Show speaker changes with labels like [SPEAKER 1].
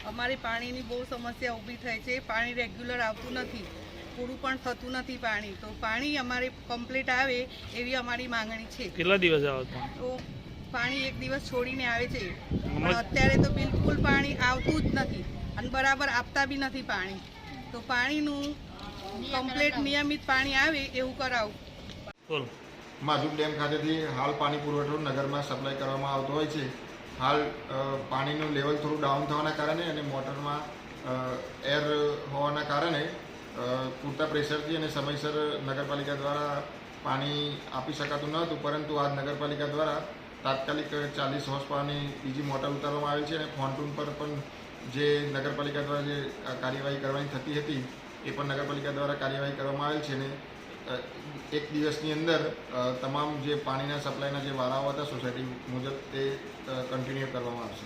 [SPEAKER 1] અમારી પાણીની બહુ સમસ્યા ઊભી થઈ છે. પાણી રેગ્યુલર આવતું નથી, પૂરું પણ થતું નથી પાણી. તો પાણી અમારે કમ્પ્લીટ આવે એવી અમારી માંગણી છે.
[SPEAKER 2] કેટલા દિવસ આવતું?
[SPEAKER 1] તો પાણી એક દિવસ છોડીને આવે છે, પણ અત્યારે તો બિલકુલ પાણી આવતું જ નથી અને બરાબર આપતા બી નથી પાણી. તો પાણીનું કમ્પ્લીટ નિયમિત પાણી આવે એવું કરાવું.
[SPEAKER 2] બોલો.
[SPEAKER 3] માધુક ડેમ ખાતેથી હાલ પાણી પુરવઠો નગરમાં સપ્લાય કરવામાં આવતો હોય છે. હાલ પાણીનું લેવલ થોડું ડાઉન થવાના કારણે અને મોટરમાં એર હોવાના કારણે પૂરતા પ્રેશરથી અને સમયસર નગરપાલિકા દ્વારા પાણી આપી શકાતું ન હતું, પરંતુ આજ નગરપાલિકા દ્વારા તાત્કાલિક 40 હોર્સ પાવરની બીજી મોટર ઉતારવામાં આવેલ છે અને ફોન્ટૂન પર પણ જે નગરપાલિકા દ્વારા જે કાર્યવાહી કરવાની થતી હતી એ પણ નગરપાલિકા દ્વારા કાર્યવાહી કરવામાં આવેલ છે. અને એક દિવસની અંદર તમામ જે પાણીના સપ્લાયના જે વારાઓ હતા સોસાયટી મુજબ તે કન્ટિન્યુ કરવામાં આવશે.